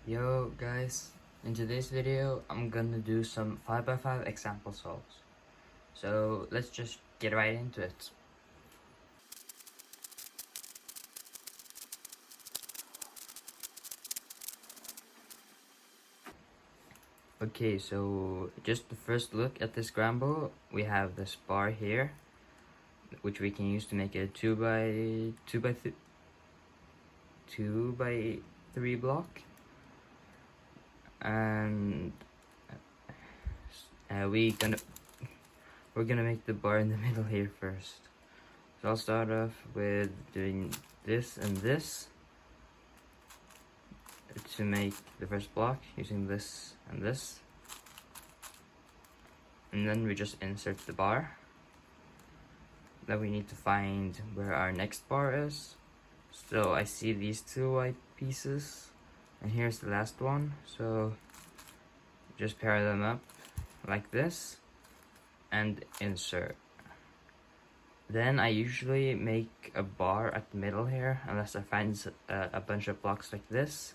Yo guys, in today's video I'm gonna do some 5x5 example solves. So let's just get right into it. Okay, so just the first look at the Scramble, we have this bar here, which we can use to make a 2 by 3 block. And we're gonna make the bar in the middle here first. So I'll start off with doing this and this to make the first block using this and this, and then we just insert the bar. Then we need to find where our next bar is. So I see these two white pieces and here's the last one, so just pair them up like this and insert. Then I usually make a bar at the middle here unless I find a bunch of blocks like this.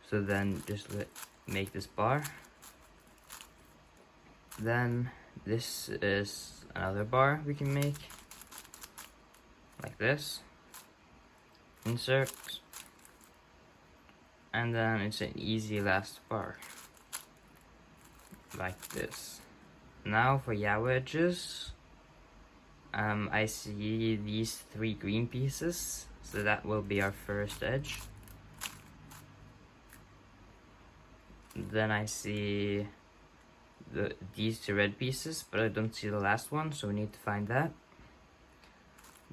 So then just make this bar. Then this is another bar we can make like this. Insert. And then it's an easy last bar like this. Now for yaw edges, I see these 3 green pieces, so that will be our first edge. Then I see these 2 red pieces, but I don't see the last one, so we need to find that.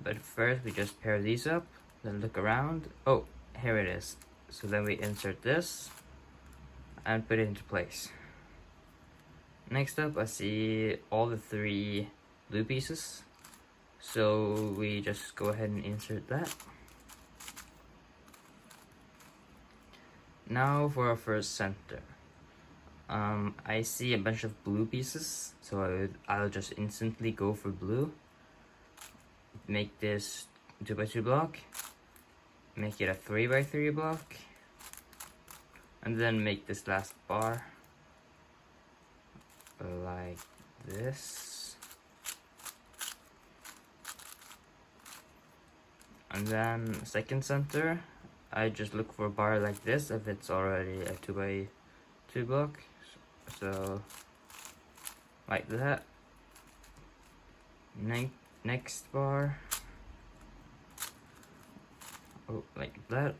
But first we just pair these up, then look around. Oh, here it is. So then we insert this and put it into place. Next up I see all the 3 blue pieces, so we just go ahead and insert that. Now for our first center. I see a bunch of blue pieces, so I'll just instantly go for blue. Make this 2x2 block, make it a 3x3 block, and then make this last bar like this. And then second center, I just look for a bar like this if it's already a 2x2 block. So like that. Next bar, oh, like that.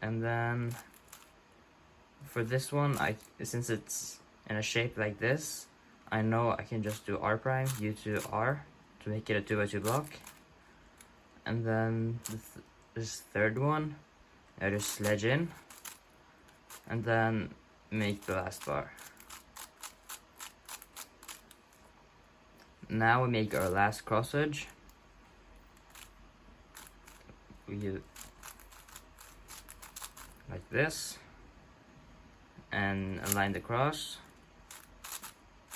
And then for this one, since it's in a shape like this, I know I can just do R prime due to R to make it a 2x2 block. And then this third one, I just sledge in and then make the last bar. Now we make our last cross edge. We like this and align the cross,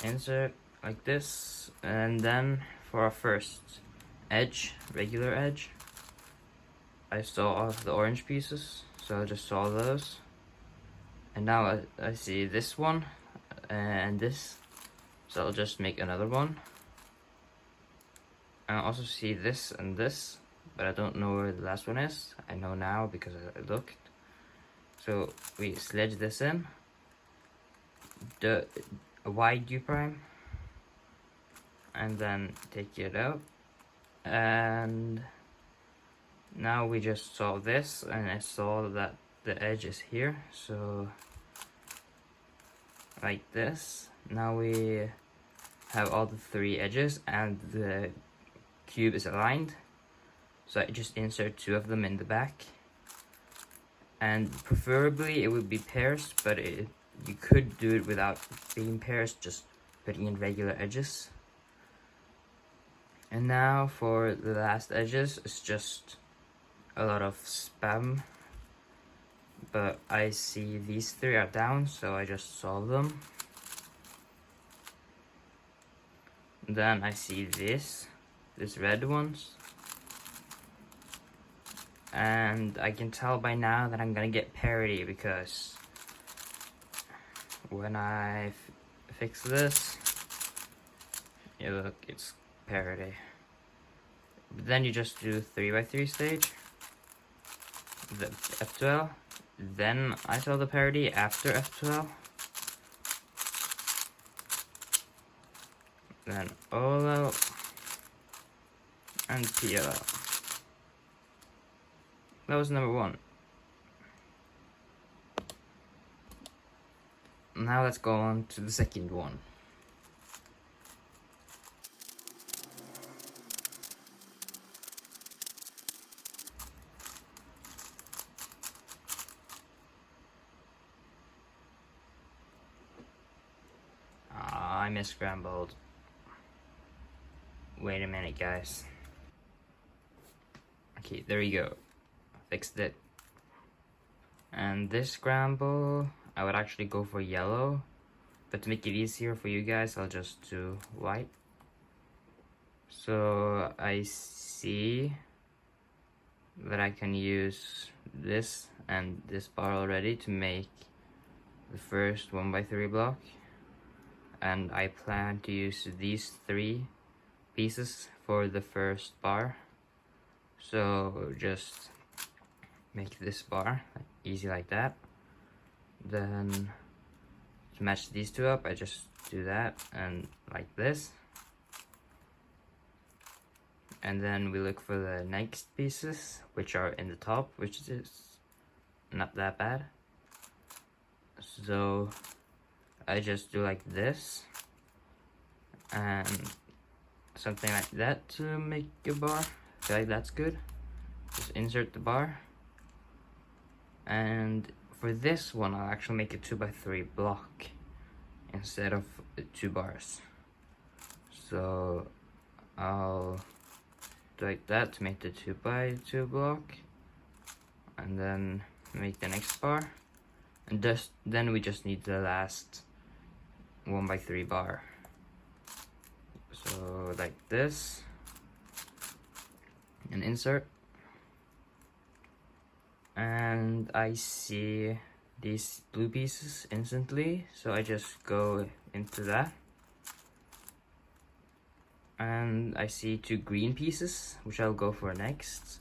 insert like this, and then for our first edge, regular edge, I saw all the orange pieces, so I just saw those. And now I see this one and this, so I'll just make another one. I also see this and this, but I don't know where the last one is. I know now because I looked. So we sledge this in, a wide U prime, and then take it out. And now we just saw this, and I saw that the edge is here, so like this. Now we have all the 3 edges and the cube is aligned, so I just insert 2 of them in the back. And preferably it would be pairs, but you could do it without being pairs, just putting in regular edges. And now for the last edges, it's just a lot of spam, but I see these 3 are down, so I just solve them. Then I see this red ones, And I can tell by now that I'm gonna get parity, because when I fix this, yeah, look, it's parity. But then you just do 3x3 stage, the F12, then I saw the parity after F12, then all out, and PL out. That was number 1. Now let's go on to the second one. I misscrambled. Wait a minute, guys. Okay, there you go. Fixed it. And this scramble, I would actually go for yellow, but to make it easier for you guys, I'll just do white. So I see that I can use this and this bar already to make the first 1x3 block, and I plan to use these 3 pieces for the first bar. So just make this bar easy like that. Then to match these 2 up, I just do that and like this. And then we look for the next pieces, which are in the top, which is not that bad. So I just do like this and something like that to make a bar. I feel like that's good. Just insert the bar. And for this one, I'll actually make a 2x3 block instead of 2 bars. So I'll do like that to make the 2x2 block, and then make the next bar, and then we just need the last 1x3 bar. So like this, and insert. And I see these blue pieces instantly, so I just go into that. And I see 2 green pieces, which I'll go for next.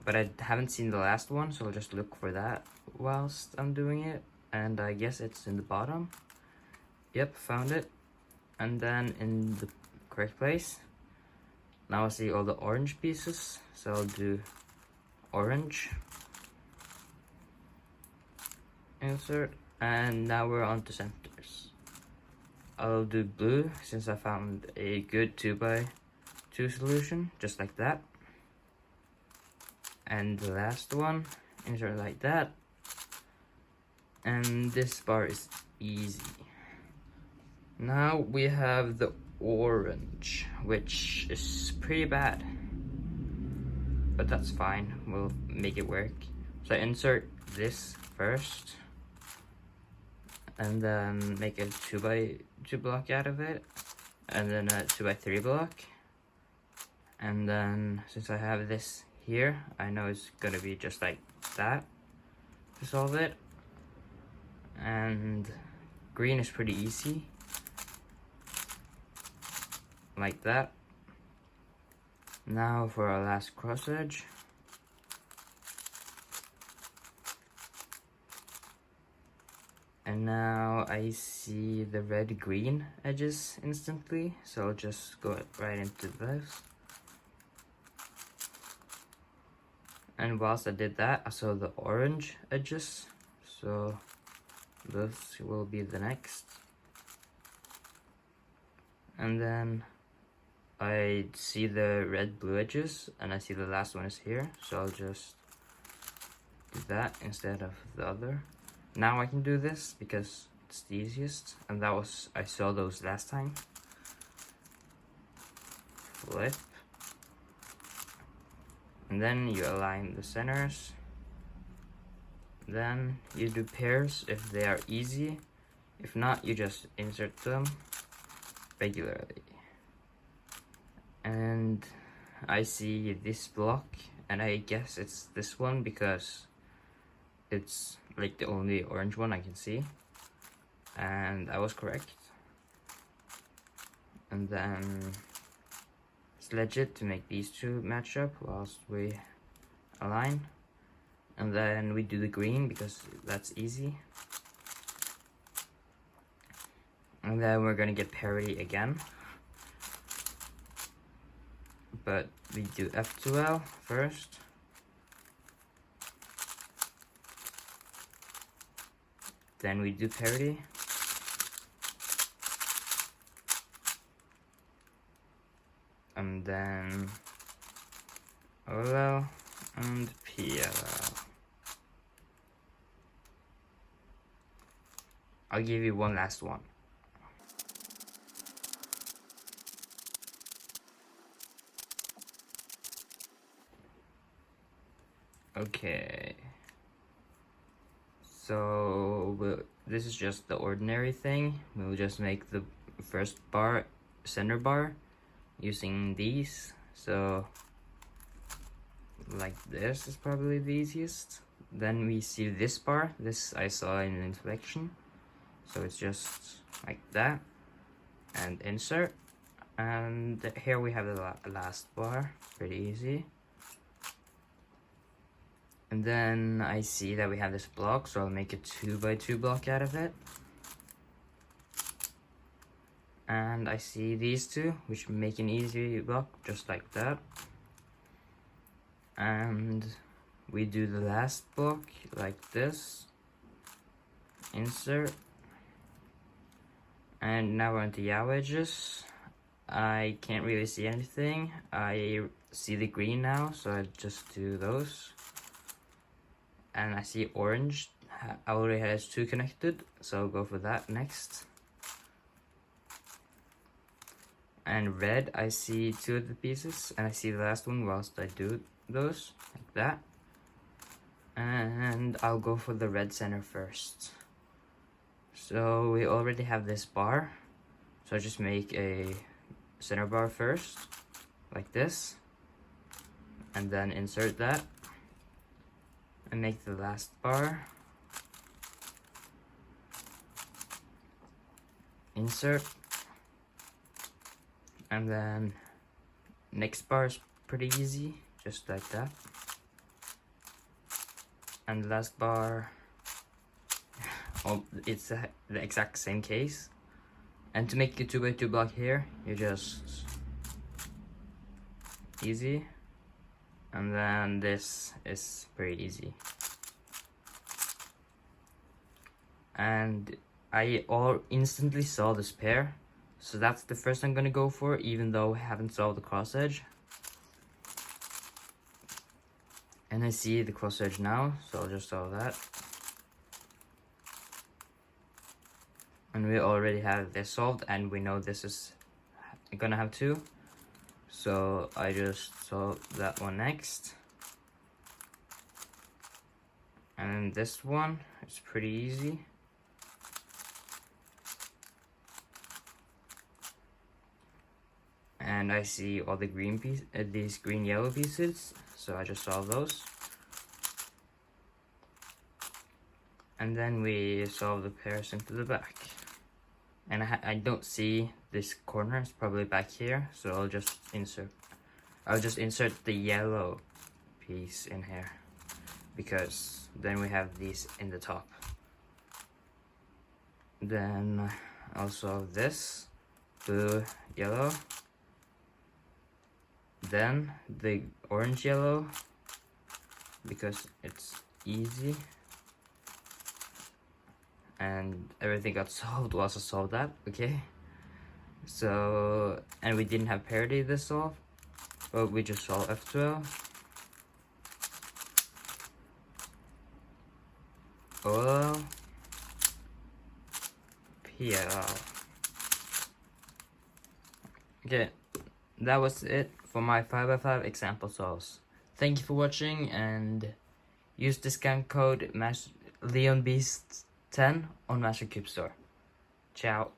But I haven't seen the last one, so I'll just look for that whilst I'm doing it. And I guess it's in the bottom. Yep, found it. And then in the correct place. Now I see all the orange pieces, so I'll do orange. Insert, and now we're on to centers. I'll do blue since I found a good 2x2 solution, just like that. And the last one, insert like that. And this bar is easy. Now we have the orange, which is pretty bad, but that's fine, we'll make it work. So I insert this first, and then make a 2x2 block out of it, and then a 2x3 block. And then since I have this here, I know it's gonna be just like that to solve it. And green is pretty easy, like that. Now for our last cross edge. And now I see the red-green edges instantly, so I'll just go right into this. And whilst I did that, I saw the orange edges, so this will be the next. And then I see the red-blue edges, and I see the last one is here, so I'll just do that instead of the other. Now I can do this because it's the easiest, and that was, I saw those last time. Flip. And then you align the centers. Then you do pairs if they are easy. If not, you just insert them regularly. And I see this block and I guess it's this one because it's like the only orange one I can see, and I was correct. And then it's legit to make these two match up whilst we align, and then we do the green because that's easy, and then we're gonna get parity again, but we do F2L first. Then we do parity. And then OLL and PLL. I'll give you one last one. Okay. So this is just the ordinary thing. We'll just make the first bar center bar using these. So like this is probably the easiest. Then we see this bar. This I saw in an selection. So it's just like that, and insert. And here we have the last bar, pretty easy. And then I see that we have this block, so I'll make a 2x2 block out of it. And I see these two, which make an easy block, just like that. And we do the last block like this. Insert. And now we're on the yaw edges. I can't really see anything. I see the green now, so I just do those. And I see orange already has two connected, so I'll go for that next. And red, I see two of the pieces, and I see the last one whilst I do those, like that. And I'll go for the red center first. So we already have this bar, so I just make a center bar first, like this, and then insert that, and make the last bar, insert, and then next bar is pretty easy, just like that, and the last bar, oh, it's the exact same case. And to make a 2x2 block here, you just easy, and then this is pretty easy. And I instantly saw this pair, so that's the first I'm gonna go for, even though I haven't solved the cross edge. And I see the cross edge now, so I'll just solve that. And we already have this solved, and we know this is gonna have two. So I just solve that one next. And this one is pretty easy. And I see all the green piece, these green yellow pieces, so I just solve those. And then we solve the pairs into the back. And I don't see this corner, it's probably back here, so I'll just insert the yellow piece in here, because then we have these in the top. Then I'll solve this, blue, yellow, then the orange yellow, because it's easy. And everything got solved once I solved that, okay? So, and we didn't have parity this solve, but we just solved F12. OLL, PLL. Okay, that was it for my 5x5 example solves. Thank you for watching, and use discount code LeonBeast10 on Master Cube Store. Ciao.